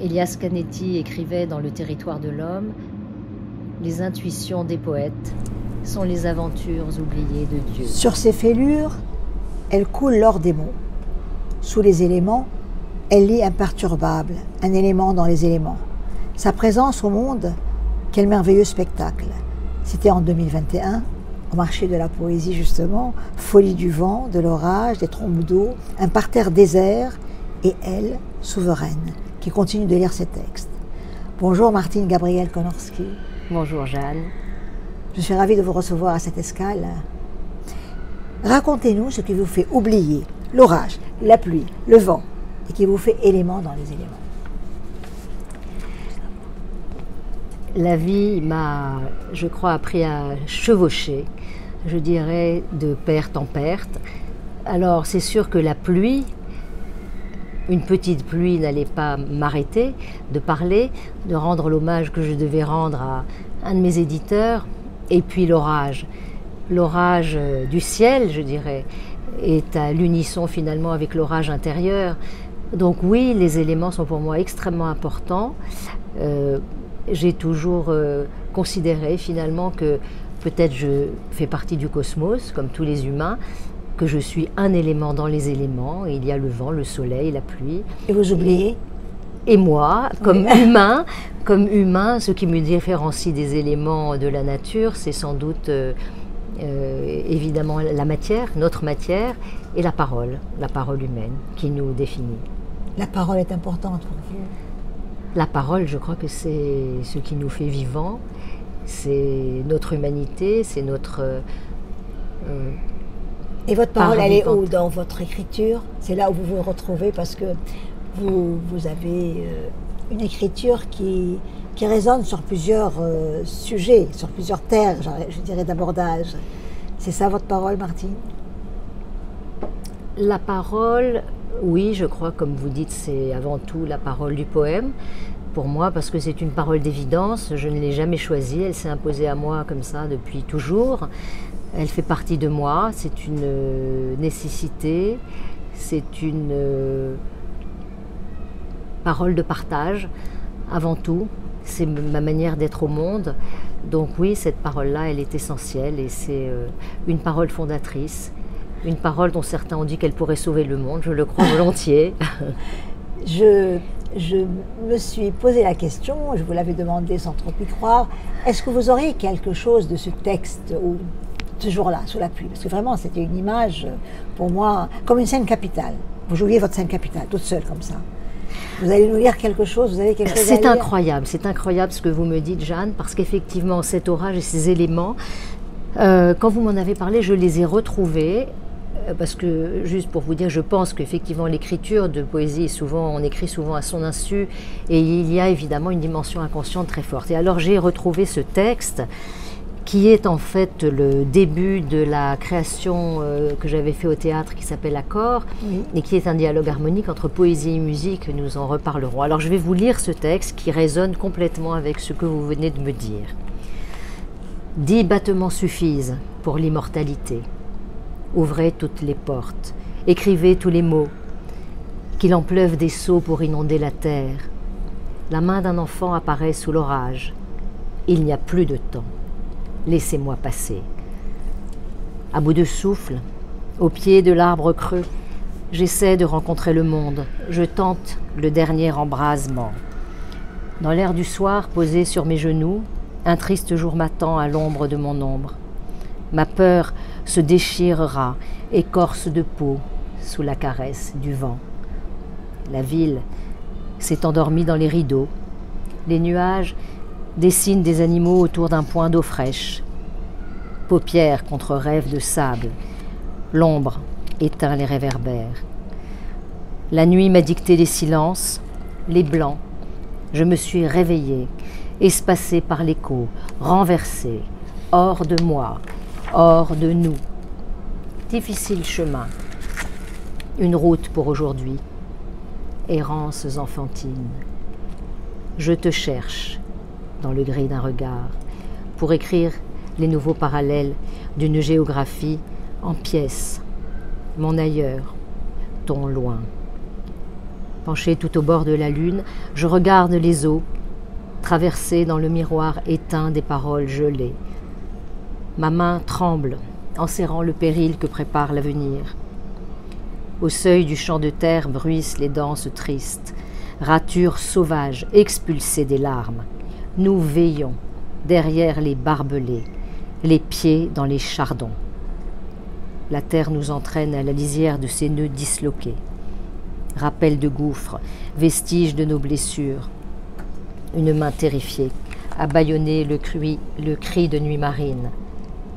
Elias Canetti écrivait dans Le Territoire de l'homme, « Les intuitions des poètes sont les aventures oubliées de Dieu. » Sur ses fêlures, elle coule l'or des mots. Sous les éléments, elle lit imperturbable, un élément dans les éléments. Sa présence au monde, quel merveilleux spectacle. C'était en 2021, au marché de la poésie justement, folie du vent, de l'orage, des trombes d'eau, un parterre désert, et elle, souveraine, qui continue de lire ses textes. Bonjour Martine Gabrielle Konorski. Bonjour Jeanne. Je suis ravie de vous recevoir à cette escale. Racontez-nous ce qui vous fait oublier l'orage, la pluie, le vent, et qui vous fait élément dans les éléments. La vie m'a, je crois, appris à chevaucher, je dirais, de perte en perte. Alors c'est sûr que la pluie, une petite pluie n'allait pas m'arrêter de parler, de rendre l'hommage que je devais rendre à un de mes éditeurs. Et puis l'orage du ciel, je dirais, est à l'unisson finalement avec l'orage intérieur. Donc oui, les éléments sont pour moi extrêmement importants. J'ai toujours considéré finalement que peut-être je fais partie du cosmos, comme tous les humains, que je suis un élément dans les éléments. Il y a le vent, le soleil, la pluie. Et vous oubliez? Et moi, comme humain, ce qui me différencie des éléments de la nature, c'est sans doute évidemment la matière, notre matière, et la parole humaine qui nous définit. La parole est importante pour vous? La parole, je crois que c'est ce qui nous fait vivants, c'est notre humanité, c'est notre... Et votre parole, elle est où dans votre écriture? C'est là où vous vous retrouvez parce que vous avez une écriture qui résonne sur plusieurs sujets, sur plusieurs terres, je dirais, d'abordage. C'est ça votre parole, Martine? La parole, oui, je crois, comme vous dites, c'est avant tout la parole du poème. Pour moi, parce que c'est une parole d'évidence, je ne l'ai jamais choisie, elle s'est imposée à moi comme ça depuis toujours. Elle fait partie de moi, c'est une nécessité, c'est une parole de partage, avant tout. C'est ma manière d'être au monde. Donc oui, cette parole-là, elle est essentielle et c'est une parole fondatrice. Une parole dont certains ont dit qu'elle pourrait sauver le monde, je le crois volontiers. Je me suis posé la question, je vous l'avais demandé sans trop y croire, est-ce que vous auriez quelque chose de ce texte ou ce jour-là, sous la pluie? Parce que vraiment, c'était une image, pour moi, comme une scène capitale. Vous jouiez votre scène capitale, toute seule comme ça. Vous allez nous lire quelque chose, vous avez quelque chose à lire? C'est incroyable ce que vous me dites, Jeanne, parce qu'effectivement, cet orage et ces éléments, quand vous m'en avez parlé, je les ai retrouvés. Parce que, juste pour vous dire, je pense qu'effectivement l'écriture de poésie, on écrit souvent à son insu, et il y a évidemment une dimension inconsciente très forte. Et alors j'ai retrouvé ce texte, qui est en fait le début de la création que j'avais fait au théâtre, qui s'appelle Accord, oui, et qui est un dialogue harmonique entre poésie et musique, nous en reparlerons. Alors je vais vous lire ce texte qui résonne complètement avec ce que vous venez de me dire. 10 battements suffisent pour l'immortalité. Ouvrez toutes les portes, écrivez tous les mots, qu'il en pleuve des seaux pour inonder la terre. La main d'un enfant apparaît sous l'orage. Il n'y a plus de temps. Laissez-moi passer. À bout de souffle, au pied de l'arbre creux, j'essaie de rencontrer le monde. Je tente le dernier embrasement. Dans l'air du soir, posé sur mes genoux, un triste jour m'attend à l'ombre de mon ombre. Ma peur se déchirera, écorce de peau, sous la caresse du vent. La ville s'est endormie dans les rideaux. Les nuages dessinent des animaux autour d'un point d'eau fraîche. Paupières contre rêves de sable. L'ombre éteint les réverbères. La nuit m'a dicté les silences, les blancs. Je me suis réveillée, espacée par l'écho, renversée, hors de moi, hors de nous. Difficile chemin, une route pour aujourd'hui, errances enfantines. Je te cherche dans le gris d'un regard pour écrire les nouveaux parallèles d'une géographie en pièces, mon ailleurs, ton loin. Penché tout au bord de la lune, je regarde les eaux, traversées dans le miroir éteint des paroles gelées. Ma main tremble en serrant le péril que prépare l'avenir. Au seuil du champ de terre bruissent les danses tristes, ratures sauvages expulsées des larmes. Nous veillons derrière les barbelés, les pieds dans les chardons. La terre nous entraîne à la lisière de ses nœuds disloqués. Rappel de gouffres, vestiges de nos blessures. Une main terrifiée a bâillonné le cri de nuit marine.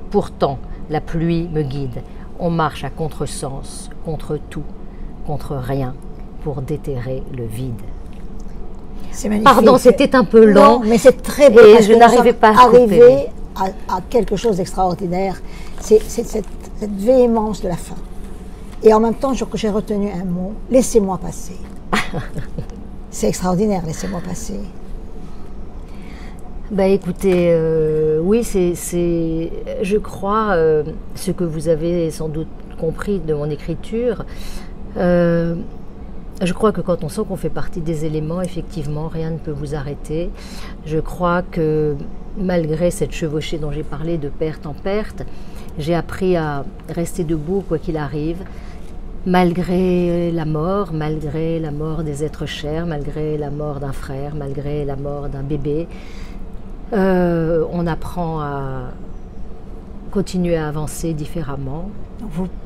Pourtant, la pluie me guide. On marche à contresens, contre tout, contre rien, pour déterrer le vide. C'est magnifique. Pardon, c'était un peu long. Non, mais c'est très beau. Et je n'arrivais pas à arriver à quelque chose d'extraordinaire. C'est cette véhémence de la fin. Et en même temps, j'ai retenu un mot, laissez-moi passer. C'est extraordinaire, laissez-moi passer. Ben écoutez, oui, je crois, ce que vous avez sans doute compris de mon écriture, je crois que quand on sent qu'on fait partie des éléments, effectivement, rien ne peut vous arrêter. Je crois que malgré cette chevauchée dont j'ai parlé de perte en perte, j'ai appris à rester debout quoi qu'il arrive, malgré la mort des êtres chers, malgré la mort d'un frère, malgré la mort d'un bébé. On apprend à continuer à avancer différemment.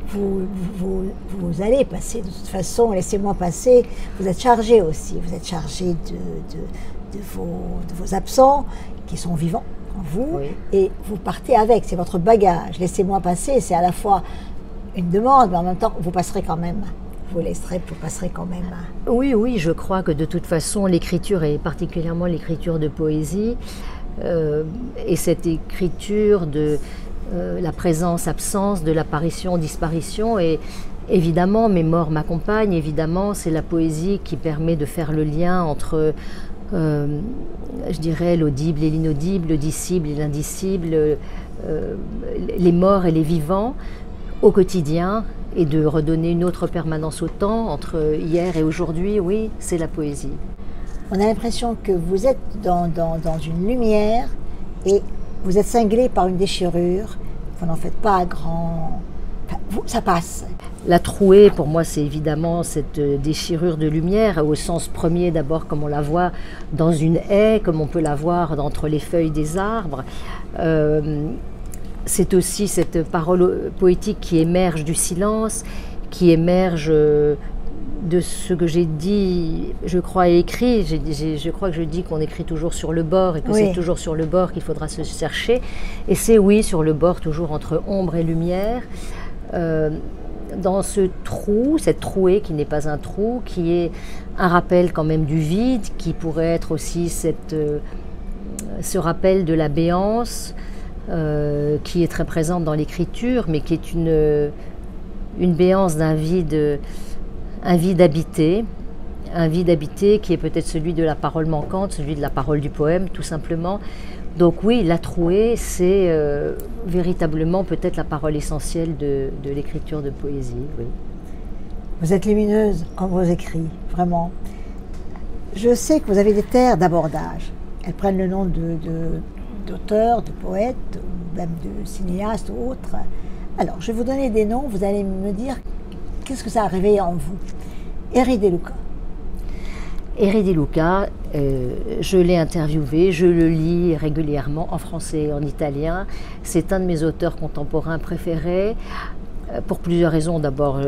Vous allez passer de toute façon, laissez-moi passer. Vous êtes chargé aussi, vous êtes chargé de vos absents qui sont vivants en vous, oui. Et vous partez avec, c'est votre bagage. Laissez-moi passer, c'est à la fois une demande, mais en même temps, vous passerez quand même. Vous passerez quand même. Oui, oui, je crois que de toute façon, l'écriture, et particulièrement l'écriture de poésie, et cette écriture de la présence-absence, de l'apparition-disparition, et évidemment, mes morts m'accompagnent, évidemment, c'est la poésie qui permet de faire le lien entre, je dirais, l'audible et l'inaudible, le dissible et l'indicible, les morts et les vivants au quotidien, et de redonner une autre permanence au temps, entre hier et aujourd'hui, oui, c'est la poésie. On a l'impression que vous êtes dans une lumière et vous êtes cinglé par une déchirure. Vous n'en faites pas grand... Enfin, ça passe. La trouée, pour moi, c'est évidemment cette déchirure de lumière, au sens premier d'abord, comme on la voit dans une haie, comme on peut la voir entre les feuilles des arbres. C'est aussi cette parole poétique qui émerge du silence, qui émerge de ce que j'ai dit, je crois, et écrit. Je crois que je dis qu'on écrit toujours sur le bord et que oui. C'est toujours sur le bord qu'il faudra se chercher. Et c'est oui, sur le bord, toujours entre ombre et lumière. Dans ce trou, cette trouée qui n'est pas un trou, qui est un rappel quand même du vide, qui pourrait être aussi ce rappel de la béance, qui est très présente dans l'écriture, mais qui est une béance d'un vide, un vide habité qui est peut-être celui de la parole manquante, celui de la parole du poème, tout simplement. Donc oui, la trouée, c'est véritablement peut-être la parole essentielle de l'écriture de poésie. Oui. Vous êtes lumineuse quand vous écrivez, vraiment. Je sais que vous avez des terres d'abordage. Elles prennent le nom d'auteurs, de poètes, ou même de cinéastes ou autres. Alors, je vais vous donner des noms, vous allez me dire qu'est-ce que ça a réveillé en vous. Eri De Luca. Eri De Luca, je l'ai interviewé, je le lis régulièrement en français et en italien. C'est un de mes auteurs contemporains préférés, pour plusieurs raisons. D'abord,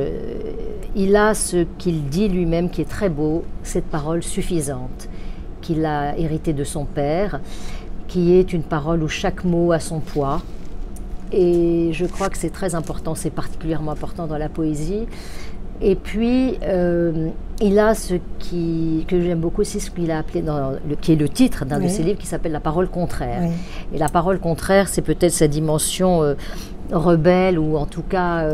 il a ce qu'il dit lui-même qui est très beau, cette parole suffisante qu'il a héritée de son père, qui est une parole où chaque mot a son poids. Et je crois que c'est très important, c'est particulièrement important dans la poésie. Et puis, il a ce que j'aime beaucoup aussi, ce qu'il a appelé, qui est le titre d'un de ses livres, qui s'appelle La parole contraire. Oui. Et la parole contraire, c'est peut-être sa dimension rebelle, ou en tout cas,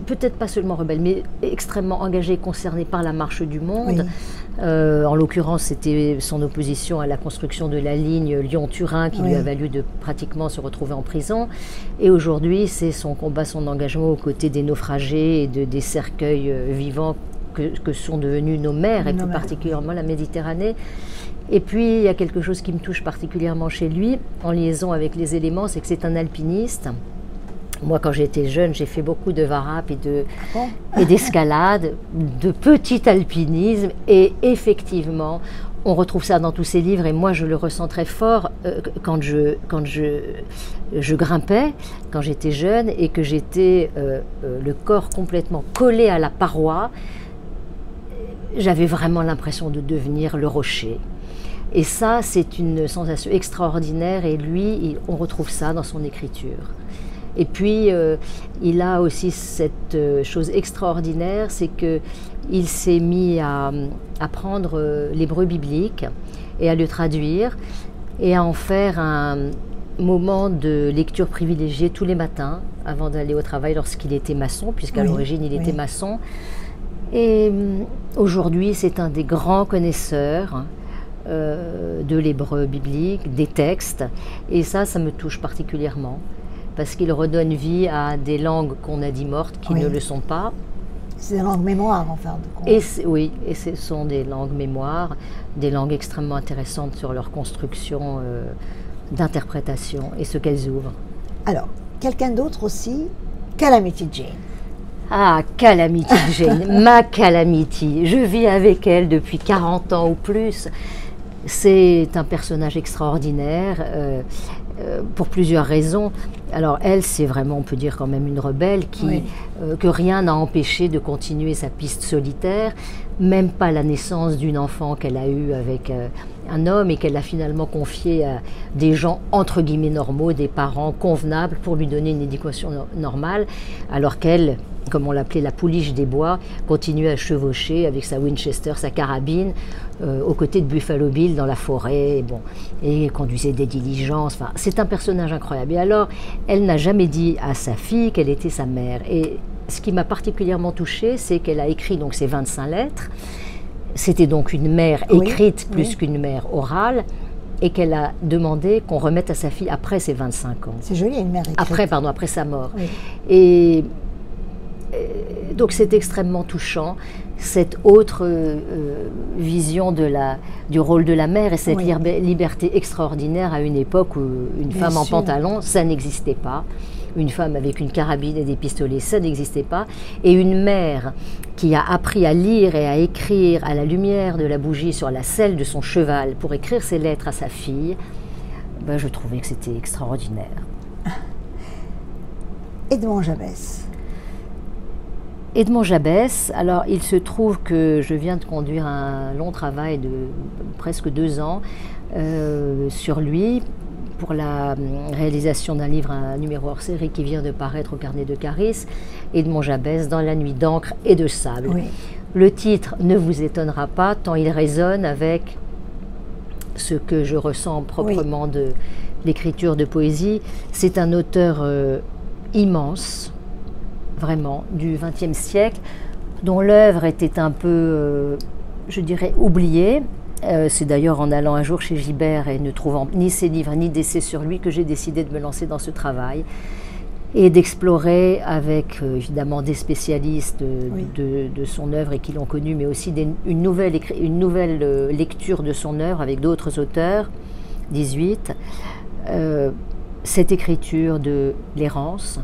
peut-être pas seulement rebelle, mais extrêmement engagée, concernée par la marche du monde. Oui. En l'occurrence, c'était son opposition à la construction de la ligne Lyon-Turin qui lui a valu de pratiquement se retrouver en prison. Et aujourd'hui, c'est son combat, son engagement aux côtés des naufragés et des cercueils vivants que sont devenues nos mers, et plus particulièrement la Méditerranée. Et puis, il y a quelque chose qui me touche particulièrement chez lui, en liaison avec les éléments, c'est que c'est un alpiniste. Moi, quand j'étais jeune, j'ai fait beaucoup de varap et d'escalade, de petit alpinisme, et effectivement, on retrouve ça dans tous ses livres, et moi je le ressens très fort quand je grimpais, quand j'étais jeune, et que j'étais le corps complètement collé à la paroi. J'avais vraiment l'impression de devenir le rocher. Et ça, c'est une sensation extraordinaire, et lui, on retrouve ça dans son écriture. Et puis, il a aussi cette chose extraordinaire, c'est qu'il s'est mis à prendre l'hébreu biblique et à le traduire et à en faire un moment de lecture privilégiée tous les matins avant d'aller au travail lorsqu'il était maçon, puisqu'à l'origine il était maçon. Et aujourd'hui, c'est un des grands connaisseurs de l'hébreu biblique, des textes, et ça me touche particulièrement. Parce qu'il redonne vie à des langues qu'on a dit mortes, qui ne le sont pas. C'est des langues mémoires, en fin de compte. Oui, et ce sont des langues mémoires, des langues extrêmement intéressantes sur leur construction d'interprétation et ce qu'elles ouvrent. Alors, quelqu'un d'autre aussi, Calamity Jane. Ah, Calamity Jane, ma Calamity. Je vis avec elle depuis 40 ans ou plus. C'est un personnage extraordinaire. Pour plusieurs raisons. Alors elle, c'est vraiment, on peut dire quand même une rebelle que rien n'a empêché de continuer sa piste solitaire, même pas la naissance d'une enfant qu'elle a eue avec un homme et qu'elle a finalement confié à des gens entre guillemets normaux, des parents convenables pour lui donner une éducation normale, alors qu'elle, comme on l'appelait la pouliche des bois, continuait à chevaucher avec sa Winchester, sa carabine, aux côtés de Buffalo Bill dans la forêt, et conduisait des diligences. Enfin, c'est un personnage incroyable. Et alors, elle n'a jamais dit à sa fille qu'elle était sa mère. Et ce qui m'a particulièrement touchée, c'est qu'elle a écrit donc ces 25 lettres. C'était donc une mère écrite plus qu'une mère orale, et qu'elle a demandé qu'on remette à sa fille après ses 25 ans. C'est joli, une mère écrite. Après sa mort. Oui. Et donc c'est extrêmement touchant, cette autre vision du rôle de la mère et cette liberté extraordinaire à une époque où une femme en pantalon, ça n'existait pas. Une femme avec une carabine et des pistolets, ça n'existait pas. Et une mère qui a appris à lire et à écrire à la lumière de la bougie sur la selle de son cheval pour écrire ses lettres à sa fille, je trouvais que c'était extraordinaire. Edmond Jabès. Edmond Jabès, alors il se trouve que je viens de conduire un long travail de presque 2 ans sur lui pour la réalisation d'un livre, un numéro hors série qui vient de paraître au Carnet de Caris, Edmond Jabès, Dans la nuit d'encre et de sable. Oui. Le titre ne vous étonnera pas tant il résonne avec ce que je ressens proprement de l'écriture de poésie. C'est un auteur immense, vraiment, du XXe siècle, dont l'œuvre était un peu, je dirais, oubliée. C'est d'ailleurs en allant un jour chez Gibert et ne trouvant ni ses livres ni d'essais sur lui que j'ai décidé de me lancer dans ce travail et d'explorer avec évidemment des spécialistes de son œuvre et qui l'ont connu, mais aussi une nouvelle lecture de son œuvre avec d'autres auteurs, 18, cette écriture de l'errance,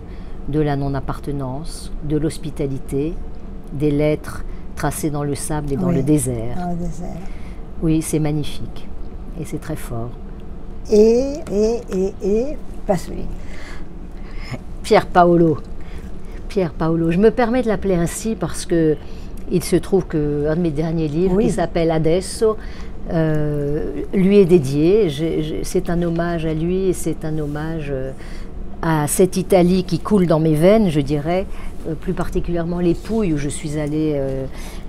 de la non-appartenance, de l'hospitalité, des lettres tracées dans le sable et dans le désert. Dans le désert. Oui, c'est magnifique et c'est très fort. Et Pasolini. Pier Paolo. Pier Paolo. Je me permets de l'appeler ainsi parce que il se trouve qu'un de mes derniers livres, qui s'appelle Adesso, lui est dédié. C'est un hommage à lui et c'est un hommage à cette Italie qui coule dans mes veines, je dirais, plus particulièrement les Pouilles, où je suis allée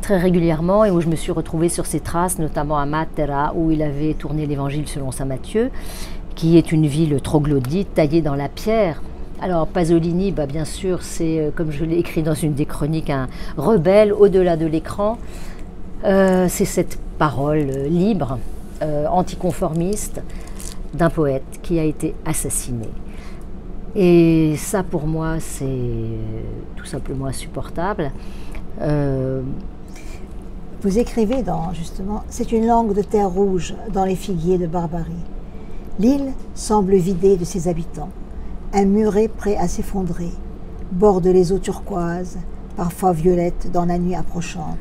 très régulièrement et où je me suis retrouvée sur ses traces, notamment à Matera, où il avait tourné l'Évangile selon saint Matthieu, qui est une ville troglodyte taillée dans la pierre. Alors Pasolini, bien sûr, c'est, comme je l'ai écrit dans une des chroniques, un rebelle au-delà de l'écran. C'est cette parole libre, anticonformiste, d'un poète qui a été assassiné. Et ça, pour moi, c'est tout simplement insupportable. Vous écrivez justement, c'est une langue de terre rouge dans les figuiers de Barbarie. L'île semble vidée de ses habitants. Un muret prêt à s'effondrer borde les eaux turquoises, parfois violettes dans la nuit approchante.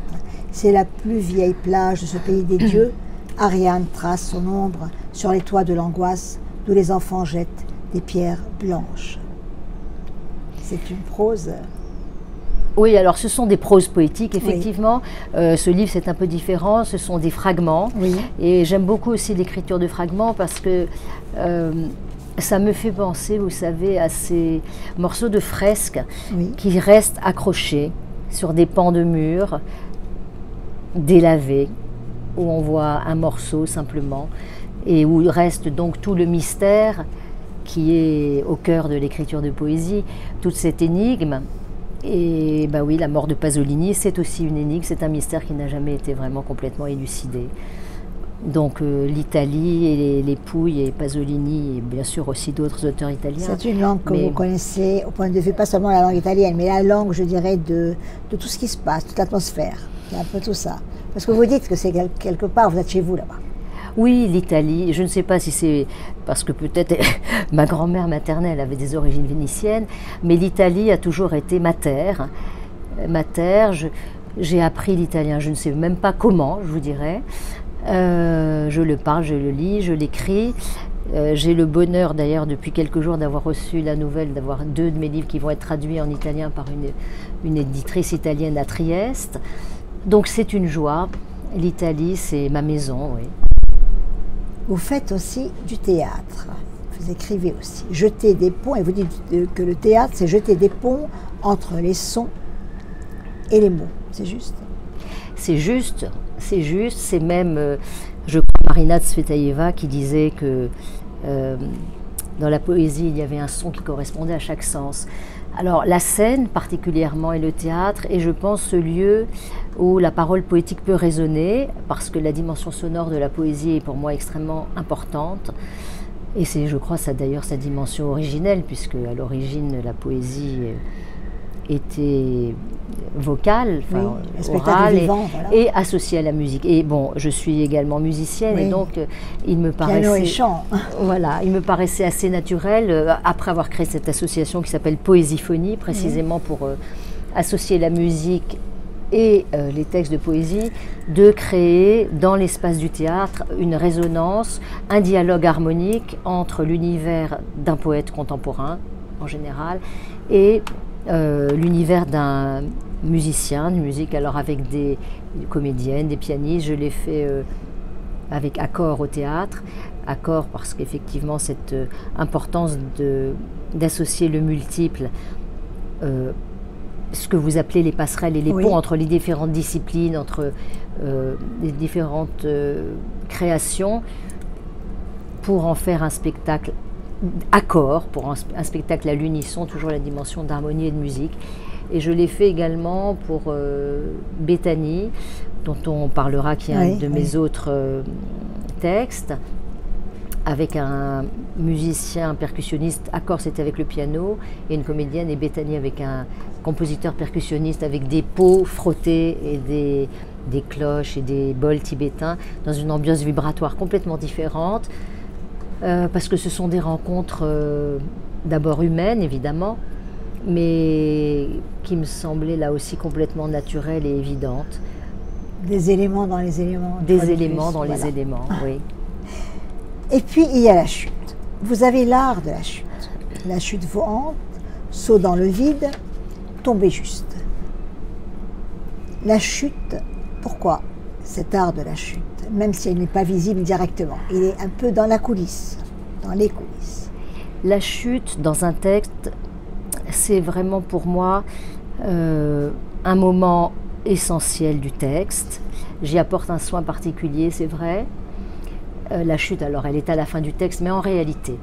C'est la plus vieille plage de ce pays des dieux. Ariane trace son ombre sur les toits de l'angoisse, d'où les enfants jettent des pierres blanches. C'est une prose. Oui, alors ce sont des proses poétiques, effectivement. Oui. Ce livre, c'est un peu différent, ce sont des fragments. Oui. Et j'aime beaucoup aussi l'écriture de fragments parce que ça me fait penser, vous savez, à ces morceaux de fresques qui restent accrochés sur des pans de murs, délavés, où on voit un morceau simplement, et où reste donc tout le mystère qui est au cœur de l'écriture de poésie, toute cette énigme. Et bah oui, la mort de Pasolini, c'est aussi une énigme, c'est un mystère qui n'a jamais été vraiment complètement élucidé. Donc l'Italie et les Pouilles et Pasolini, et bien sûr aussi d'autres auteurs italiens. C'est une langue que vous connaissez au point de vue, pas seulement la langue italienne, mais la langue, je dirais, de tout ce qui se passe, toute l'atmosphère. C'est un peu tout ça. Parce que vous dites que c'est quelque part, vous êtes chez vous là-bas. Oui, l'Italie, je ne sais pas si c'est parce que peut-être ma grand-mère maternelle avait des origines vénitiennes, mais l'Italie a toujours été ma terre. J'ai appris l'italien, je ne sais même pas comment, je vous dirais. Je le parle, je le lis, je l'écris. J'ai le bonheur d'ailleurs depuis quelques jours d'avoir reçu la nouvelle, d'avoir 2 de mes livres qui vont être traduits en italien par une éditrice italienne à Trieste. Donc c'est une joie. L'Italie, c'est ma maison, oui. Vous faites aussi du théâtre. Vous écrivez aussi. Jeter des ponts, et vous dites que le théâtre, c'est jeter des ponts entre les sons et les mots. C'est juste? C'est juste, c'est juste. C'est même, je crois, Marina Tsvetaeva qui disait que dans la poésie, il y avait un son qui correspondait à chaque sens. Alors la scène particulièrement et le théâtre est, je pense, ce lieu où la parole poétique peut résonner parce que la dimension sonore de la poésie est pour moi extrêmement importante et c'est, je crois, ça d'ailleurs sa dimension originelle puisque à l'origine la poésie était vocale, orale vivant, et associée à la musique. Et bon, je suis également musicienne et donc il me paraissait, piano et chant. Voilà, il me paraissait assez naturel après avoir créé cette association qui s'appelle Poésiphonie, précisément pour associer la musique et les textes de poésie, de créer dans l'espace du théâtre une résonance, un dialogue harmonique entre l'univers d'un poète contemporain en général et l'univers d'un musicien de musique, alors avec des comédiennes, des pianistes. Je l'ai fait avec accord au théâtre, accord parce qu'effectivement cette importance d'associer le multiple, ce que vous appelez les passerelles et les ponts entre les différentes disciplines, entre les différentes créations, pour en faire un spectacle accord, pour un spectacle à l'unisson, toujours la dimension d'harmonie et de musique. Et je l'ai fait également pour Bethany, dont on parlera, qui est un de mes autres textes, avec un musicien, un percussionniste. Accord, c'était avec le piano, et une comédienne, et Bethany avec un compositeur percussionniste avec des pots frottés et des cloches et des bols tibétains, dans une ambiance vibratoire complètement différente. Parce que ce sont des rencontres d'abord humaines, évidemment, mais qui me semblaient là aussi complètement naturelles et évidentes. Des éléments dans les éléments. Des éléments dans les éléments, oui. Et puis, il y a la chute. Vous avez l'art de la chute. La chute volante, saut dans le vide, tomber juste. La chute, pourquoi cet art de la chute, même si elle n'est pas visible directement? Il est un peu dans la coulisse, dans les coulisses. La chute dans un texte, c'est vraiment pour moi un moment essentiel du texte. J'y apporte un soin particulier, c'est vrai. La chute, alors, elle est à la fin du texte, mais en réalité,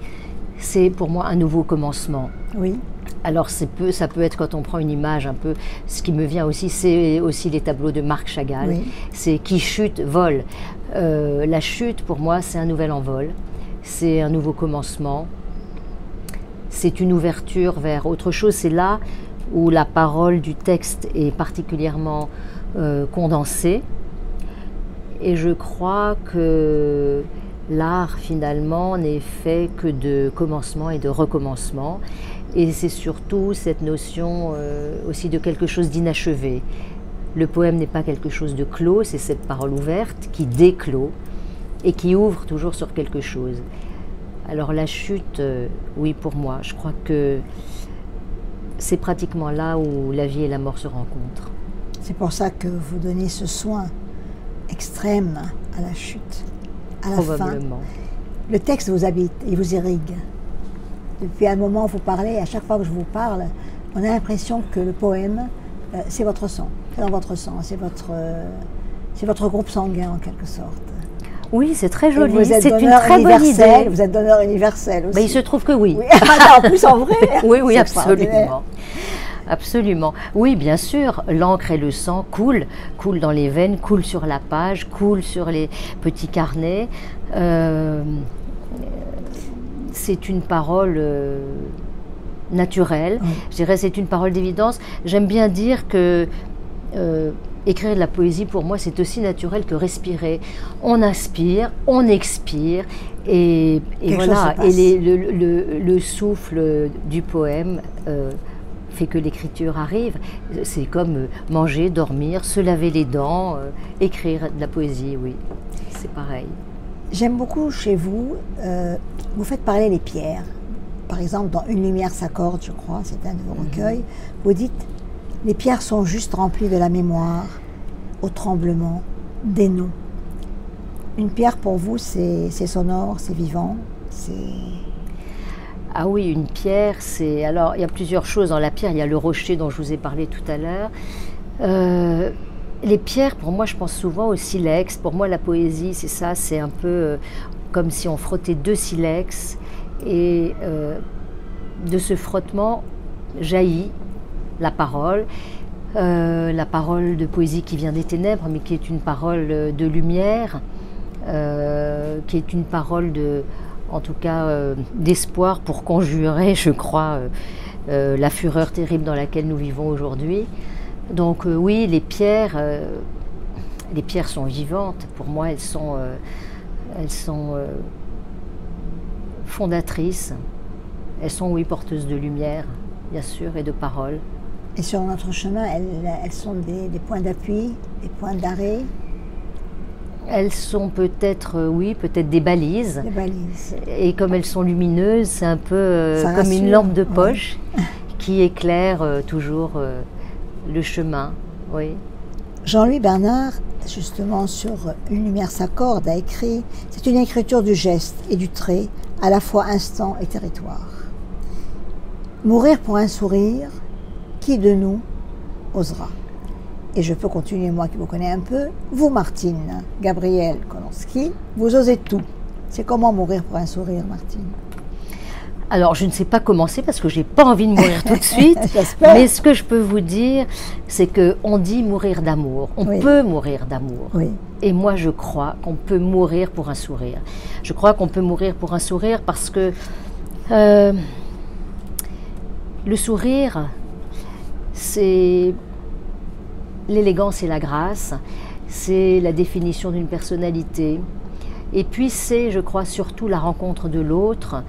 c'est pour moi un nouveau commencement. Oui. Alors ça peut être, quand on prend une image un peu, ce qui me vient aussi, c'est aussi les tableaux de Marc Chagall. Oui. C'est qui chute, vole. La chute, pour moi, c'est un nouvel envol, c'est un nouveau commencement, c'est une ouverture vers autre chose. C'est là où la parole du texte est particulièrement condensée, Et je crois que l'art, finalement, n'est fait que de commencement et de recommencement. Et c'est surtout cette notion aussi de quelque chose d'inachevé. Le poème n'est pas quelque chose de clos, c'est cette parole ouverte qui déclôt et qui ouvre toujours sur quelque chose. Alors la chute, oui, pour moi, je crois que c'est pratiquement là où la vie et la mort se rencontrent. C'est pour ça que vous donnez ce soin extrême à la chute, à la fin. Probablement. Le texte vous habite, il vous irrigue. Depuis un moment, vous parlez, à chaque fois que je vous parle, on a l'impression que le poème, c'est votre sang, c'est dans votre sang, c'est votre groupe sanguin en quelque sorte. Oui, c'est très joli, c'est une très bonne idée. Vous êtes donneur universel aussi. Ben, il se trouve que oui. Oui. Ah, en plus, en vrai. Oui, oui, absolument. Absolument. Oui, bien sûr, l'encre et le sang coulent dans les veines, coulent sur la page, coulent sur les petits carnets. C'est une parole naturelle. Oui. Je dirais c'est une parole d'évidence. J'aime bien dire que écrire de la poésie, pour moi, c'est aussi naturel que respirer. On inspire, on expire, et voilà. Et le souffle du poème fait que l'écriture arrive. C'est comme manger, dormir, se laver les dents, écrire de la poésie, oui. C'est pareil. J'aime beaucoup chez vous, vous faites parler les pierres. Par exemple, dans Une lumière s'accorde, je crois, c'est un de vos recueils, vous dites « Les pierres sont juste remplies de la mémoire, au tremblement, des noms. » Une pierre pour vous, c'est sonore, c'est vivant, c'est... Ah oui, une pierre, c'est... Alors, il y a plusieurs choses dans la pierre. Il y a le rocher dont je vous ai parlé tout à l'heure. Les pierres, pour moi, je pense souvent au silex. Pour moi, la poésie, c'est ça, c'est un peu comme si on frottait deux silex. Et de ce frottement jaillit la parole de poésie qui vient des ténèbres, mais qui est une parole de lumière, qui est une parole de... en tout cas d'espoir pour conjurer, je crois, la fureur terrible dans laquelle nous vivons aujourd'hui. Donc oui, les pierres sont vivantes. Pour moi, elles sont fondatrices. Elles sont, oui, porteuses de lumière, bien sûr, et de paroles. Et sur notre chemin, elles sont des points d'appui, des points d'arrêt. Elles sont peut-être, oui, peut-être des balises. Des balises. Et comme elles sont lumineuses, c'est un peu comme une lampe de poche qui éclaire toujours le chemin. Oui. Jean-Louis Bernard, justement sur Une lumière s'accorde, a écrit « C'est une écriture du geste et du trait, à la fois instant et territoire. Mourir pour un sourire, qui de nous osera ?» Et je peux continuer, moi qui vous connais un peu. Vous, Martine, Gabrielle Kolonski, vous osez tout. C'est comment mourir pour un sourire, Martine? Alors, je ne sais pas commencer parce que je n'ai pas envie de mourir tout de suite. Mais ce que je peux vous dire, c'est qu'on dit mourir d'amour. On peut mourir d'amour. Oui. Et moi, je crois qu'on peut mourir pour un sourire. Je crois qu'on peut mourir pour un sourire parce que le sourire, c'est l'élégance et la grâce, c'est la définition d'une personnalité. Et puis c'est, je crois, surtout la rencontre de l'autre.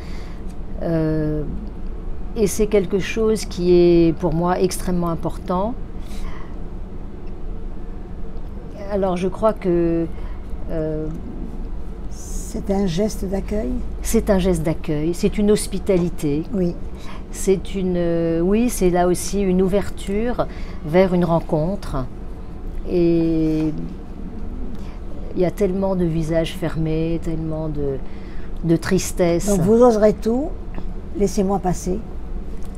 Et c'est quelque chose qui est pour moi extrêmement important. Alors je crois que... c'est un geste d'accueil? C'est un geste d'accueil, c'est une hospitalité. Oui. C'est une... oui, c'est là aussi une ouverture vers une rencontre. Et il y a tellement de visages fermés, tellement de tristesse. Donc vous oserez tout, laissez-moi passer,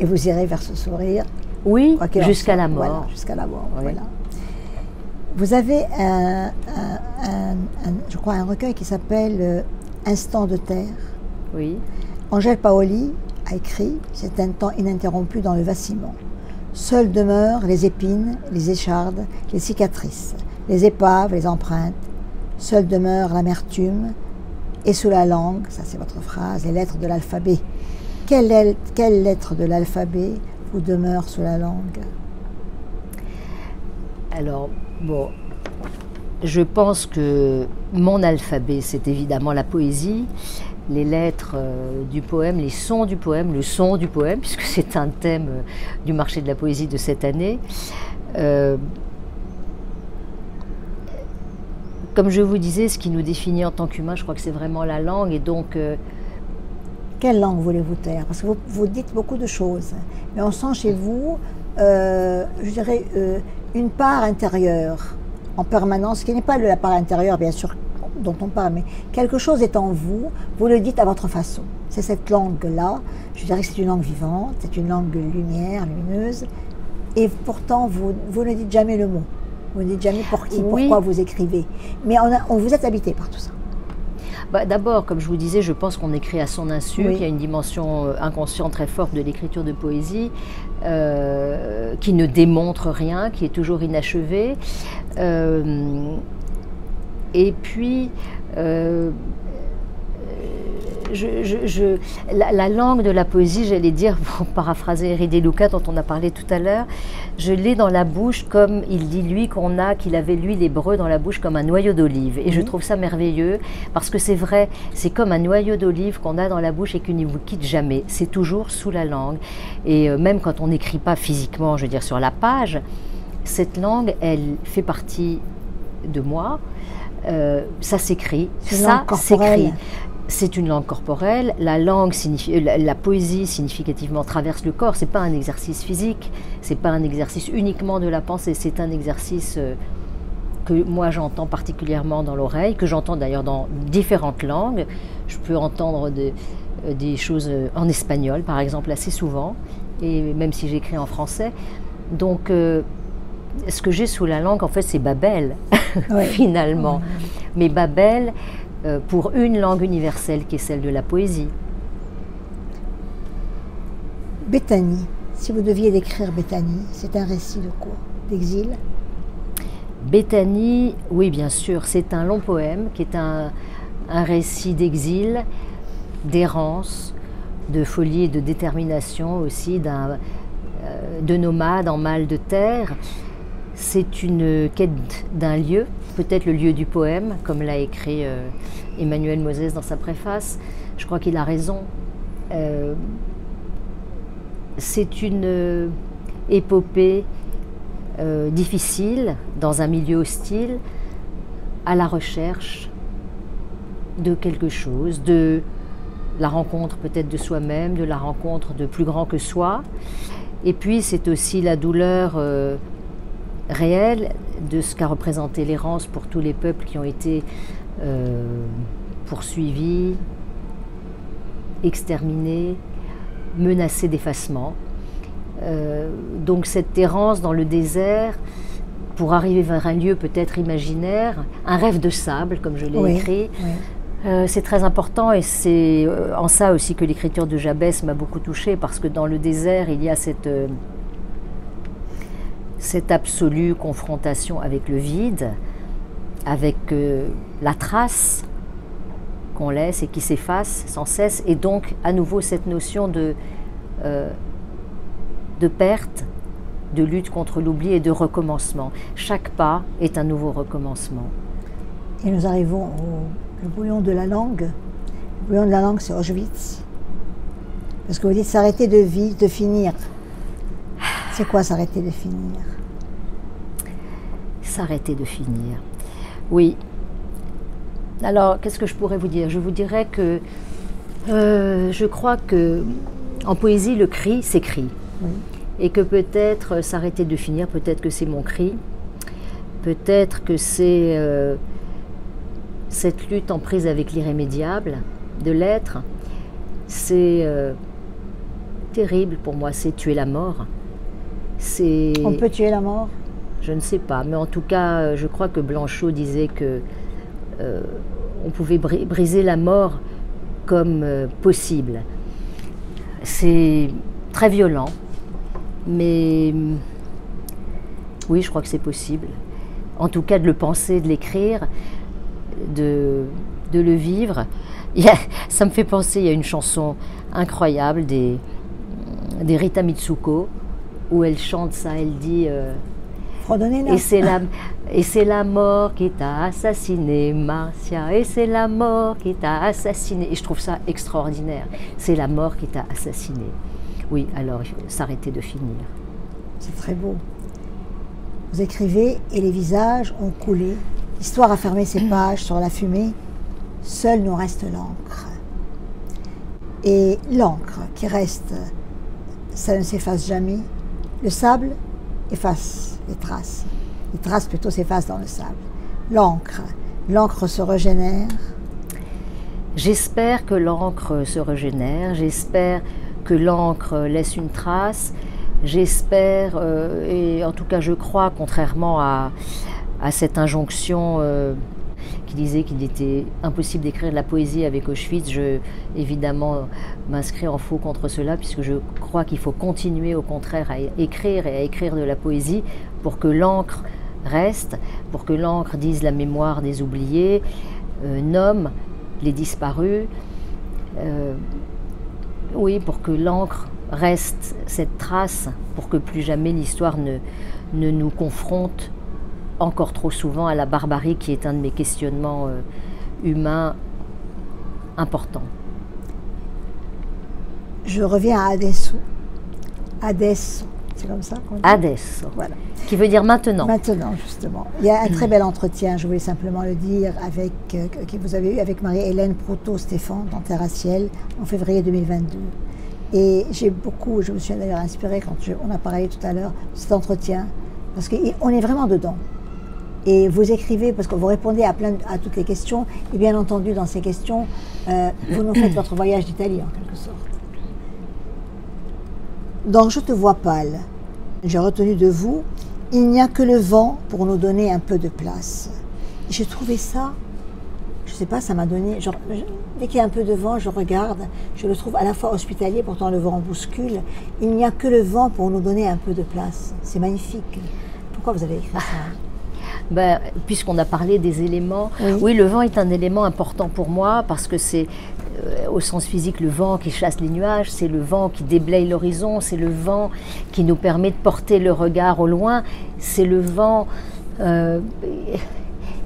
et vous irez vers ce sourire. Oui, jusqu'à la mort. Voilà, jusqu'à la mort, oui. Voilà. Vous avez je crois, un recueil qui s'appelle Instant de terre. Oui. Angèle Paoli a écrit « C'est un temps ininterrompu dans le vacillement. Seules demeurent les épines, les échardes, les cicatrices, les épaves, les empreintes. Seule demeure l'amertume, et sous la langue, ça c'est votre phrase, les lettres de l'alphabet. Quelle lettre de l'alphabet vous demeure sous la langue? » Alors, bon, je pense que mon alphabet, c'est évidemment la poésie, les lettres du poème, les sons du poème, le son du poème, puisque c'est un thème du marché de la poésie de cette année. Comme je vous disais, ce qui nous définit en tant qu'humains, je crois que c'est vraiment la langue. Et donc, quelle langue voulez-vous taire? Parce que vous dites beaucoup de choses, mais on sent chez vous, je dirais, une part intérieure en permanence, qui n'est pas la part intérieure, bien sûr, dont on parle, mais quelque chose est en vous, vous le dites à votre façon. C'est cette langue-là, je dirais que c'est une langue vivante, c'est une langue lumière, lumineuse, et pourtant, vous ne dites jamais le mot. Vous ne dites jamais pour qui, oui. Pourquoi vous écrivez. Mais on vous êtes habité par tout ça. Bah, d'abord, comme je vous disais, je pense qu'on écrit à son insu, oui. Qu'il y a une dimension inconsciente très forte de l'écriture de poésie, qui ne démontre rien, qui est toujours inachevée. Et puis, la langue de la poésie, j'allais dire, pour paraphraser Henri De Luca dont on a parlé tout à l'heure, je l'ai dans la bouche comme il dit lui qu'il avait lui l'hébreu dans la bouche comme un noyau d'olive. Et je trouve ça merveilleux parce que c'est vrai, c'est comme un noyau d'olive qu'on a dans la bouche et qui ne vous quitte jamais. C'est toujours sous la langue. Et même quand on n'écrit pas physiquement, je veux dire sur la page, cette langue, elle fait partie de moi. Ça s'écrit, ça s'écrit. C'est une langue corporelle. La poésie significativement traverse le corps. C'est pas un exercice physique. C'est pas un exercice uniquement de la pensée. C'est un exercice que moi j'entends particulièrement dans l'oreille, que j'entends d'ailleurs dans différentes langues. Je peux entendre des choses en espagnol, par exemple, assez souvent, et même si j'écris en français. Donc, ce que j'ai sous la langue, en fait, c'est Babel, oui. Finalement. Oui. Mais Babel, pour une langue universelle qui est celle de la poésie. Béthanie, si vous deviez décrire Béthanie, c'est un récit de quoi? D'exil? Béthanie, oui bien sûr, c'est un long poème qui est un récit d'exil, d'errance, de folie et de détermination aussi, de nomade en mal de terre. C'est une quête d'un lieu, peut-être le lieu du poème, comme l'a écrit Emmanuel Moses dans sa préface. Je crois qu'il a raison. C'est une épopée difficile, dans un milieu hostile, à la recherche de quelque chose, de la rencontre peut-être de soi-même, de la rencontre de plus grand que soi. Et puis c'est aussi la douleur réelle de ce qu'a représenté l'errance pour tous les peuples qui ont été poursuivis, exterminés, menacés d'effacement. Donc cette errance dans le désert, pour arriver vers un lieu peut-être imaginaire, un rêve de sable, comme je l'ai écrit, c'est très important, et c'est en ça aussi que l'écriture de Jabès m'a beaucoup touchée, parce que dans le désert, il y a cette absolue confrontation avec le vide, avec la trace qu'on laisse et qui s'efface sans cesse, et donc à nouveau cette notion de perte, de lutte contre l'oubli et de recommencement. Chaque pas est un nouveau recommencement. Et nous arrivons au bouillon de la langue. Le bouillon de la langue, c'est Auschwitz. Parce que vous dites s'arrêter de finir. C'est quoi s'arrêter de finir? S'arrêter de finir. Oui. Alors, qu'est-ce que je pourrais vous dire? Je vous dirais que je crois que en poésie, le cri s'écrit. Oui. Et que peut-être s'arrêter de finir, peut-être que c'est mon cri, peut-être que c'est cette lutte en prise avec l'irrémédiable de l'être. C'est terrible pour moi, c'est tuer la mort. On peut tuer la mort? Je ne sais pas, mais en tout cas, je crois que Blanchot disait que on pouvait briser la mort comme possible. C'est très violent, mais oui, je crois que c'est possible. En tout cas, de le penser, de l'écrire, de le vivre. Ça me fait penser, il y a une chanson incroyable des Rita Mitsuko, où elle chante ça, elle dit Fredonnez là. Et c'est la mort qui t'a assassiné, Marcia. Et c'est la mort qui t'a assassiné. Et je trouve ça extraordinaire. C'est la mort qui t'a assassiné. Oui, alors il faut s'arrêter de finir. C'est très beau. Vous écrivez « Et les visages ont coulé. L'histoire a fermé ses pages sur la fumée. Seul nous reste l'encre. » Et l'encre qui reste, ça ne s'efface jamais. Le sable efface les traces. Les traces plutôt s'effacent dans le sable. L'encre se régénère. J'espère que l'encre se régénère. J'espère que l'encre laisse une trace. J'espère, et en tout cas je crois, contrairement à cette injonction qui disait qu'il était impossible d'écrire de la poésie avec Auschwitz, je évidemment m'inscris en faux contre cela, puisque je crois qu'il faut continuer au contraire à écrire et à écrire de la poésie pour que l'encre reste, pour que l'encre dise la mémoire des oubliés, nomme les disparus, oui, pour que l'encre reste cette trace, pour que plus jamais l'histoire ne nous confronte encore trop souvent à la barbarie, qui est un de mes questionnements humains importants. Je reviens à Adesso. Adesso, c'est comme ça qu'on dit ? Adesso, voilà. Qui veut dire maintenant. Maintenant, justement. Il y a un très bel entretien, je voulais simplement le dire, que vous avez eu avec Marie-Hélène Proto-Stéphane dans Terre à Ciel en février 2022. Et je me suis d'ailleurs inspirée quand on a parlé tout à l'heure de cet entretien, parce qu'on est vraiment dedans. Et vous écrivez, parce que vous répondez à toutes les questions, et bien entendu dans ces questions, vous nous faites votre voyage d'Italie en quelque sorte. Dans Je te vois pâle, j'ai retenu de vous, il n'y a que le vent pour nous donner un peu de place. Et j'ai trouvé ça, je ne sais pas, ça m'a donné, dès qu'il y a un peu de vent, je regarde, je le trouve à la fois hospitalier, pourtant le vent bouscule. Il n'y a que le vent pour nous donner un peu de place. C'est magnifique. Pourquoi vous avez écrit ça ? Ben, puisqu'on a parlé des éléments, oui, le vent est un élément important pour moi, parce que c'est, au sens physique, le vent qui chasse les nuages, c'est le vent qui déblaye l'horizon, c'est le vent qui nous permet de porter le regard au loin, c'est le vent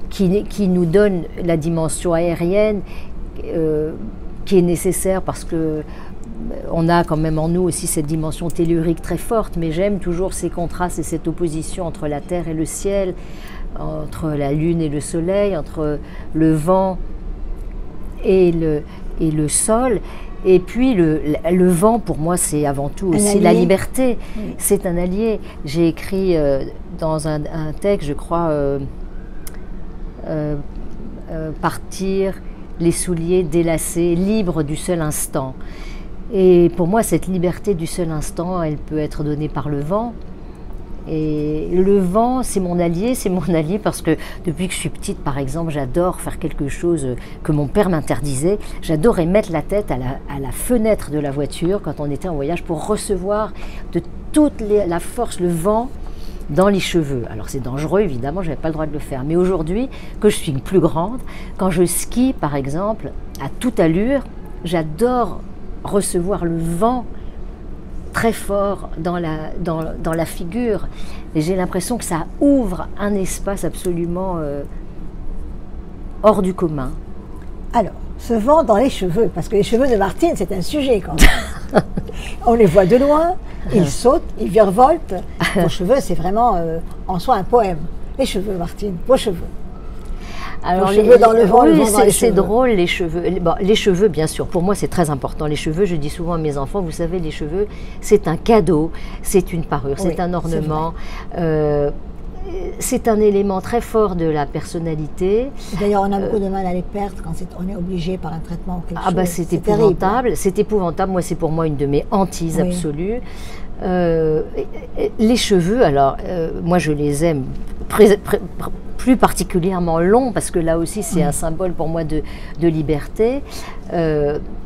qui nous donne la dimension aérienne qui est nécessaire, parce que on a quand même en nous aussi cette dimension tellurique très forte, mais j'aime toujours ces contrastes et cette opposition entre la terre et le ciel, entre la lune et le soleil, entre le vent et le sol. Et puis le vent, pour moi, c'est avant tout aussi la liberté. Oui. C'est un allié. J'ai écrit dans un texte, je crois, partir les souliers délacés, libres du seul instant. Et pour moi, cette liberté du seul instant, elle peut être donnée par le vent. Et le vent, c'est mon allié parce que depuis que je suis petite, par exemple, j'adore faire quelque chose que mon père m'interdisait. J'adorais mettre la tête à la fenêtre de la voiture quand on était en voyage pour recevoir de toute la force, le vent dans les cheveux. Alors c'est dangereux, évidemment, je n'avais pas le droit de le faire. Mais aujourd'hui, que je suis une plus grande, quand je skie, par exemple, à toute allure, j'adore recevoir le vent très fort dans la figure. Et j'ai l'impression que ça ouvre un espace absolument hors du commun. Alors, ce vent dans les cheveux, parce que les cheveux de Martine, c'est un sujet quand même. On les voit de loin, ils sautent, ils virevoltent. Vos cheveux, c'est vraiment en soi un poème. Les cheveux, Martine, vos cheveux. Alors, les cheveux dans le vent, oui, c'est drôle, les cheveux. Bon, les cheveux, bien sûr, pour moi, c'est très important. Les cheveux, je dis souvent à mes enfants, vous savez, les cheveux, c'est un cadeau, c'est une parure, c'est un ornement. C'est un élément très fort de la personnalité. D'ailleurs, on a beaucoup de mal à les perdre quand on est obligé par un traitement ou quelque chose. Bah, c'est épouvantable. C'est épouvantable. Moi, c'est pour moi une de mes hantises absolues. Les cheveux, alors, moi, je les aime plus particulièrement longs, parce que là aussi, c'est un symbole pour moi de liberté.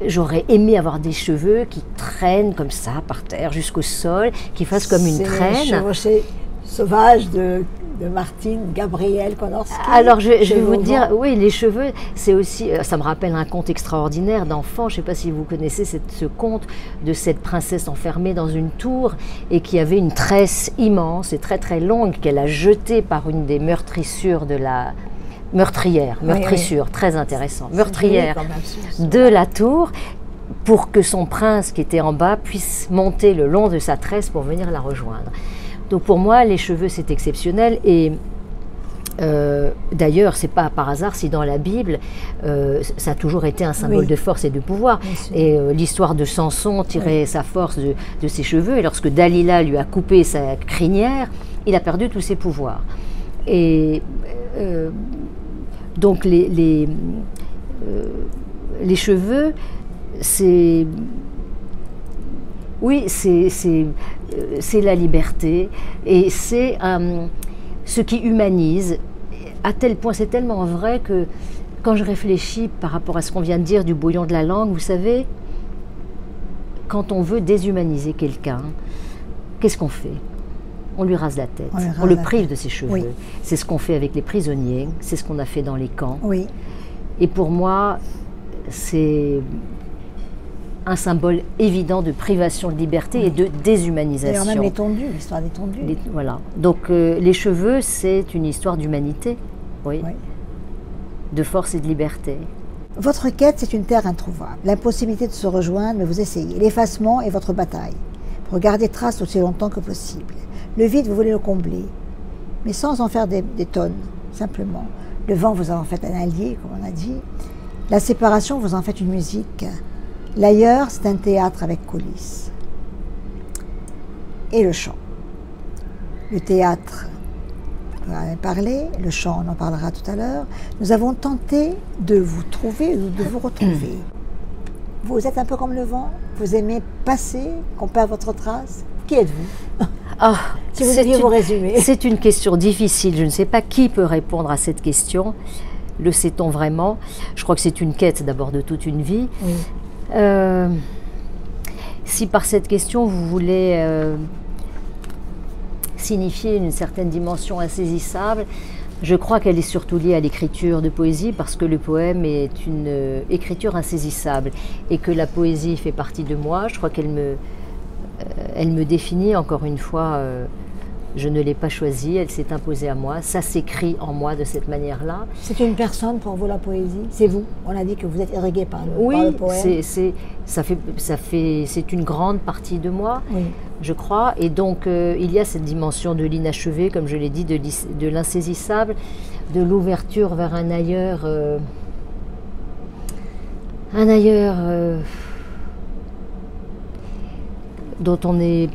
J'aurais aimé avoir des cheveux qui traînent comme ça, par terre, jusqu'au sol, qui fassent comme une traîne. Chevauchés sauvages de Martine Gabrielle Konorski. Alors je vais vous dire, oui, les cheveux, c'est aussi, ça me rappelle un conte extraordinaire d'enfant. Je ne sais pas si vous connaissez ce conte de cette princesse enfermée dans une tour et qui avait une tresse immense et très très longue qu'elle a jetée par une des meurtrissures de la meurtrissure, oui. Très intéressant, meurtrière de la tour, pour que son prince qui était en bas puisse monter le long de sa tresse pour venir la rejoindre. Donc pour moi, les cheveux, c'est exceptionnel. Et d'ailleurs, c'est pas par hasard si dans la Bible, ça a toujours été un symbole de force et de pouvoir. Et l'histoire de Samson tirait sa force de ses cheveux. Et lorsque Dalila lui a coupé sa crinière, il a perdu tous ses pouvoirs. Et donc les cheveux, c'est... Oui, c'est la liberté et c'est ce qui humanise à tel point, c'est tellement vrai que quand je réfléchis par rapport à ce qu'on vient de dire du bouillon de la langue, vous savez, quand on veut déshumaniser quelqu'un, qu'est-ce qu'on fait? On lui rase la tête, on le prive de ses cheveux. Oui. C'est ce qu'on fait avec les prisonniers, c'est ce qu'on a fait dans les camps. Oui. Et pour moi, c'est un symbole évident de privation de liberté et de déshumanisation. D'ailleurs, même les tondus, l'histoire des tondus. Voilà. Donc, les cheveux, c'est une histoire d'humanité, oui, de force et de liberté. Votre quête, c'est une terre introuvable. L'impossibilité de se rejoindre, mais vous essayez. L'effacement est votre bataille. Pour garder trace aussi longtemps que possible. Le vide, vous voulez le combler, mais sans en faire des tonnes, simplement. Le vent, vous en faites un allié, comme on a dit. La séparation, vous en faites une musique. L'ailleurs, c'est un théâtre avec coulisses. Et le chant. Le théâtre, on va en parler. Le chant, on en parlera tout à l'heure. Nous avons tenté de vous trouver ou de vous retrouver. Vous êtes un peu comme le vent. Vous aimez passer, qu'on perd votre trace. Qui êtes-vous? Si vous deviez vous résumer. C'est une question difficile. Je ne sais pas qui peut répondre à cette question. Le sait-on vraiment? Je crois que c'est une quête d'abord de toute une vie. Oui. Si par cette question vous voulez signifier une certaine dimension insaisissable, je crois qu'elle est surtout liée à l'écriture de poésie, parce que le poème est une écriture insaisissable et que la poésie fait partie de moi. Je crois qu'elle me définit, encore une fois. Je ne l'ai pas choisie, elle s'est imposée à moi. Ça s'écrit en moi de cette manière-là. C'est une personne pour vous, la poésie? C'est vous? On a dit que vous êtes irrigué par le poème. Oui, c'est une grande partie de moi, oui. Je crois. Et donc, il y a cette dimension de l'inachevé, comme je l'ai dit, de l'insaisissable, de l'ouverture vers un ailleurs...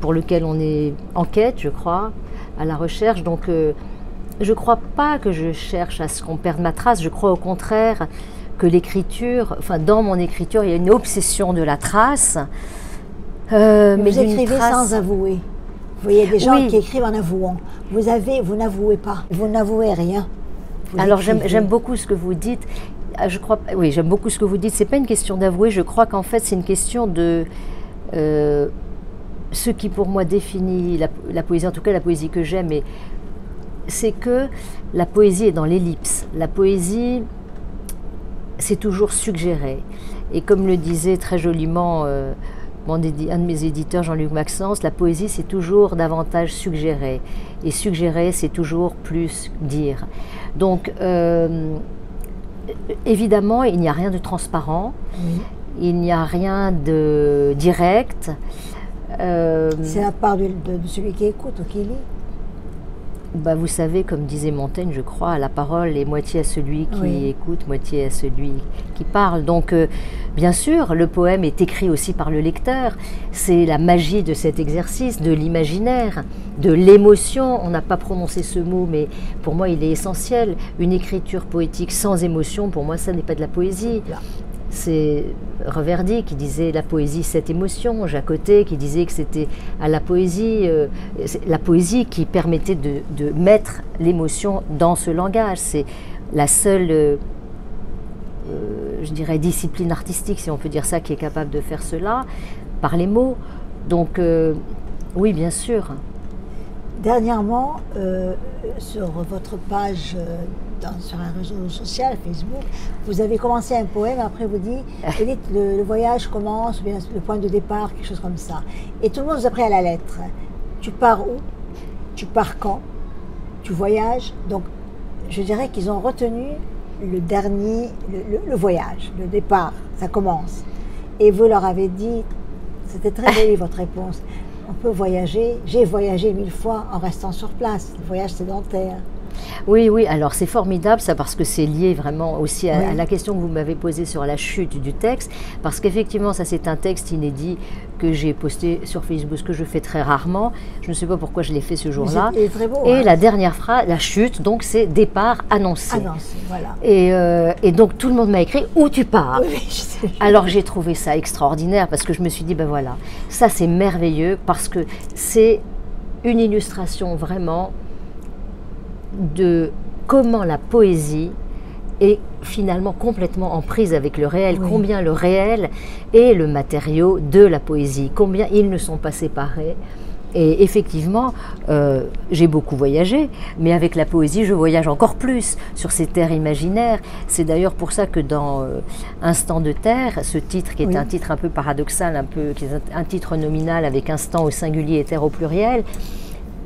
pour lequel on est en quête, je crois, à la recherche. Donc, je ne crois pas que je cherche à ce qu'on perde ma trace. Je crois au contraire que l'écriture, enfin, dans mon écriture, il y a une obsession de la trace. Mais vous écrivez sans avouer. Vous voyez des gens qui écrivent en avouant. Vous n'avouez pas. Vous n'avouez rien. Alors, j'aime beaucoup ce que vous dites. Oui, j'aime beaucoup ce que vous dites. Ce n'est pas une question d'avouer. Je crois qu'en fait, c'est une question de... ce qui pour moi définit la poésie, en tout cas la poésie que j'aime, c'est que la poésie est dans l'ellipse. La poésie, c'est toujours suggéré. Et comme le disait très joliment un de mes éditeurs, Jean-Luc Maxence, la poésie, c'est toujours davantage suggéré. Et suggérer, c'est toujours plus dire. Donc, évidemment, il n'y a rien de transparent, il n'y a rien de direct. C'est la part de celui qui écoute ou qui lit. Vous savez, comme disait Montaigne, je crois, la parole est moitié à celui qui écoute, moitié à celui qui parle. Donc, bien sûr, le poème est écrit aussi par le lecteur. C'est la magie de cet exercice, de l'imaginaire, de l'émotion. On n'a pas prononcé ce mot, mais pour moi, il est essentiel. Une écriture poétique sans émotion, pour moi, ça n'est pas de la poésie. C'est Reverdy qui disait la poésie, cette émotion, Jacotet qui disait que c'était à la poésie qui permettait de mettre l'émotion dans ce langage. C'est la seule, je dirais, discipline artistique, si on peut dire ça, qui est capable de faire cela, par les mots. Donc, oui, bien sûr. Dernièrement, sur votre page, sur un réseau social, Facebook, vous avez commencé un poème, après vous dites, Edith, le voyage commence, bien le point de départ, quelque chose comme ça. Et tout le monde vous a pris à la lettre. Tu pars où? Tu pars quand? Tu voyages? Donc, je dirais qu'ils ont retenu le dernier, le voyage, le départ, ça commence. Et vous leur avez dit, c'était très joli votre réponse, on peut voyager, j'ai voyagé 1000 fois en restant sur place, le voyage sédentaire. Oui, oui, alors c'est formidable ça parce que c'est lié vraiment aussi à, Oui. à la question que vous m'avez posée sur la chute du texte, parce qu'effectivement ça c'est un texte inédit que j'ai posté sur Facebook, ce que je fais très rarement, je ne sais pas pourquoi je l'ai fait ce jour-là. Il est très beau. Et hein. la dernière phrase, la chute, donc c'est départ annoncé. Annoncé, voilà. Et donc tout le monde m'a écrit où tu pars. Oui, je sais. Alors j'ai trouvé ça extraordinaire parce que je me suis dit ben voilà, ça c'est merveilleux parce que c'est une illustration vraiment de comment la poésie est finalement complètement en prise avec le réel, Oui. combien le réel est le matériau de la poésie, combien ils ne sont pas séparés. Et effectivement, j'ai beaucoup voyagé, mais avec la poésie, je voyage encore plus sur ces terres imaginaires. C'est d'ailleurs pour ça que dans Instant de terre, ce titre qui est Oui. un titre un peu paradoxal, qui est un titre nominal avec instant au singulier et terre au pluriel,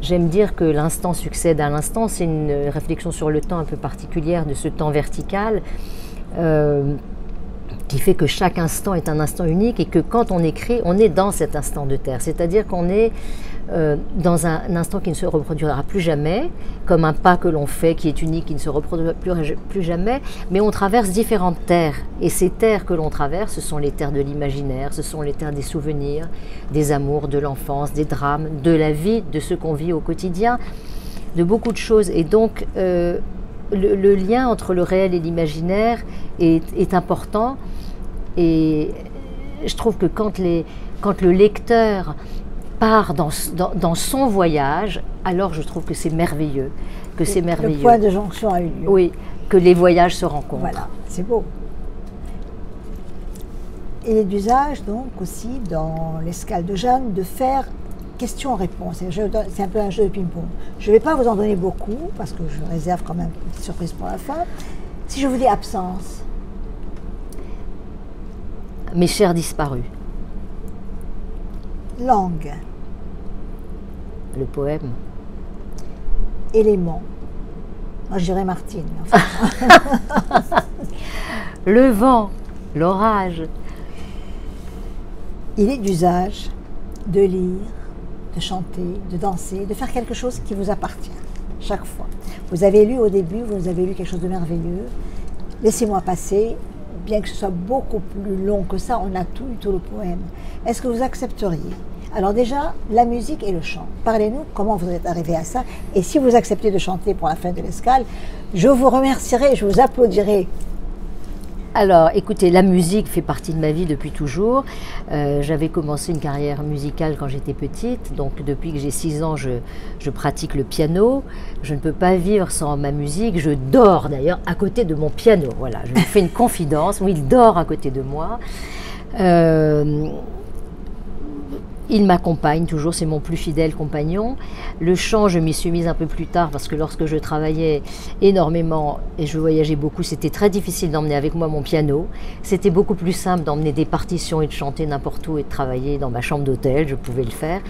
j'aime dire que l'instant succède à l'instant. C'est une réflexion sur le temps un peu particulière de ce temps vertical qui fait que chaque instant est un instant unique et que quand on écrit, on est dans cet instant de terre. C'est-à-dire qu'on est dans un instant qui ne se reproduira plus jamais, comme un pas que l'on fait qui est unique, qui ne se reproduira plus jamais, mais on traverse différentes terres. Et ces terres que l'on traverse, ce sont les terres de l'imaginaire, ce sont les terres des souvenirs, des amours, de l'enfance, des drames, de la vie, de ce qu'on vit au quotidien, de beaucoup de choses. Et donc, le lien entre le réel et l'imaginaire est important. Et je trouve que quand le lecteur part dans son voyage, alors je trouve que c'est merveilleux. Le point de jonction a eu lieu. Oui, que les voyages se rencontrent. Voilà, c'est beau. Il est d'usage donc aussi dans l'escale de Jeanne de faire question-réponse. C'est un peu un jeu de ping-pong. Je ne vais pas vous en donner beaucoup parce que je réserve quand même une petite surprise pour la fin. Si je vous dis absence. Mes chers disparus. Langue. Le poème. Élément. Moi je dirais Martine. Enfin. Le vent, l'orage. Il est d'usage de lire, de chanter, de danser, de faire quelque chose qui vous appartient, chaque fois. Vous avez lu au début, vous avez lu quelque chose de merveilleux. Laissez-moi passer, bien que ce soit beaucoup plus long que ça, on a tout le poème. Est-ce que vous accepteriez? Alors déjà, la musique et le chant. Parlez-nous comment vous êtes arrivé à ça. Et si vous acceptez de chanter pour la fin de l'escale, je vous remercierai, je vous applaudirai. Alors, écoutez, la musique fait partie de ma vie depuis toujours. J'avais commencé une carrière musicale quand j'étais petite, donc depuis que j'ai 6 ans, je pratique le piano. Je ne peux pas vivre sans ma musique. Je dors d'ailleurs à côté de mon piano. Voilà, je vous fais une confidence. Oui, il dort à côté de moi. Il m'accompagne toujours, c'est mon plus fidèle compagnon. Le chant, je m'y suis mise un peu plus tard parce que lorsque je travaillais énormément et je voyageais beaucoup, c'était très difficile d'emmener avec moi mon piano. C'était beaucoup plus simple d'emmener des partitions et de chanter n'importe où et de travailler dans ma chambre d'hôtel, je pouvais le faire.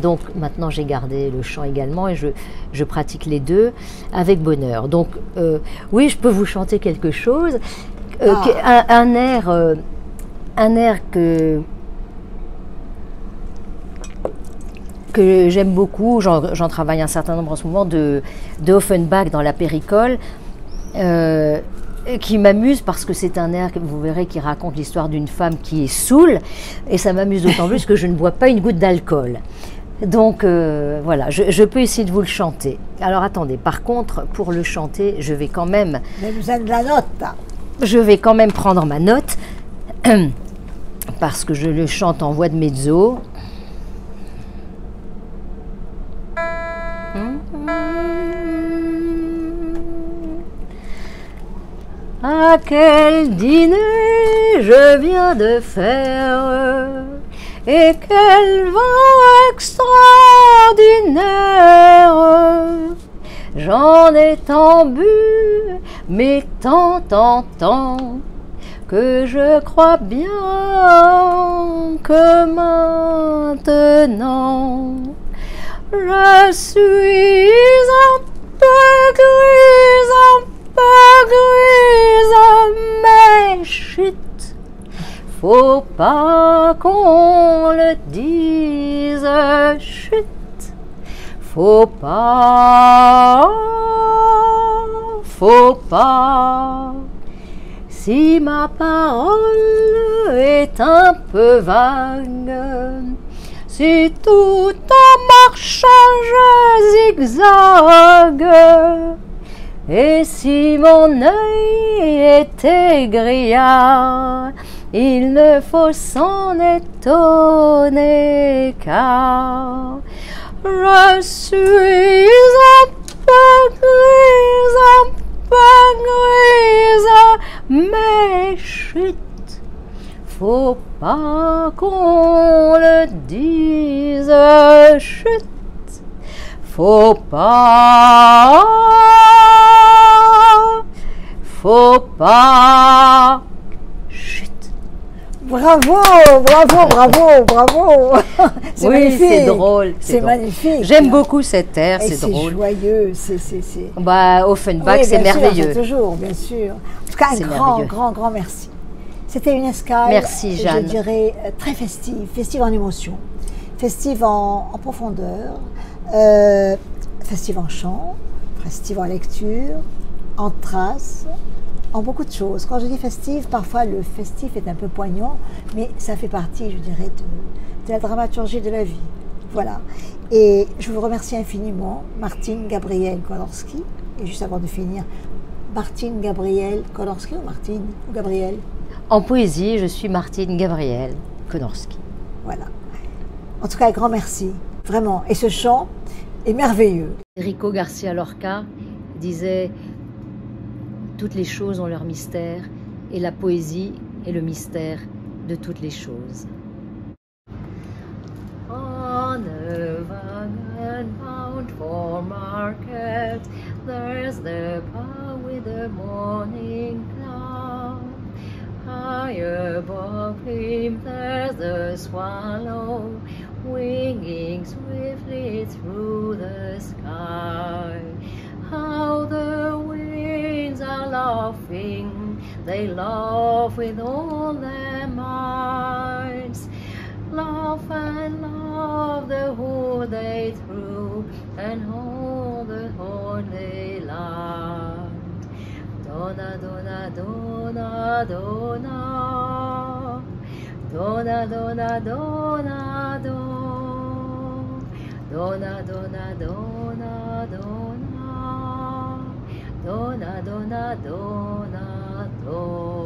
Donc maintenant j'ai gardé le chant également et je pratique les deux avec bonheur. Donc oui, je peux vous chanter quelque chose. Un air que j'aime beaucoup, j'en travaille un certain nombre en ce moment, de Offenbach dans la Péricole, qui m'amuse parce que c'est un air, vous verrez, qui raconte l'histoire d'une femme qui est saoule, et ça m'amuse d'autant plus que je ne bois pas une goutte d'alcool. Donc voilà, je peux essayer de vous le chanter. Alors attendez, par contre, pour le chanter, je vais quand même... Mais vous avez de la note. Je vais quand même prendre ma note, parce que je le chante en voix de mezzo. À quel dîner je viens de faire et quel vent extraordinaire! J'en ai tant bu, mais tant, que je crois bien que maintenant je suis un peu grise, mais chut, faut pas qu'on le dise, chut. Faut pas, si ma parole est un peu vague, si tout en marchant je zigzague, et si mon œil est aigriard, il ne faut s'en étonner car je suis un peu grise, mais chut, faut pas qu'on le dise, chut, faut pas, chut. Bravo. C'est oui, magnifique. c'est drôle. C'est magnifique. J'aime beaucoup cet air, c'est drôle. C'est joyeux, Bah, Offenbach, oui, c'est merveilleux. Toujours, bien sûr. En tout cas, un grand merci. C'était une escale, merci, Jeanne. Je dirais, très festive en émotion, festive en profondeur, festive en chant, festive en lecture, en traces, en beaucoup de choses. Quand je dis festive, parfois le festif est un peu poignant, mais ça fait partie, je dirais, de la dramaturgie de la vie. Voilà. Et je vous remercie infiniment, Martine Gabrielle Kolorski. Et juste avant de finir, Martine Gabrielle Kolorski ou Martine ou Gabrielle? En poésie, je suis Martine Gabrielle Konorski. Voilà. En tout cas, un grand merci, vraiment. Et ce chant est merveilleux. Rico Garcia Lorca disait « Toutes les choses ont leur mystère, et la poésie est le mystère de toutes les choses. » On a wagon bound for market, there's the cow with the morning cloud. High above him there's the swallow, winging swiftly through the sky. How the winds are laughing, they laugh with all their minds. Laugh and laugh the hood they threw, and hold the horn they lined. Donna, donna, donna, donna, donna, donna, donna, donna, donna, donna, donna, donna, donna, donna, donna.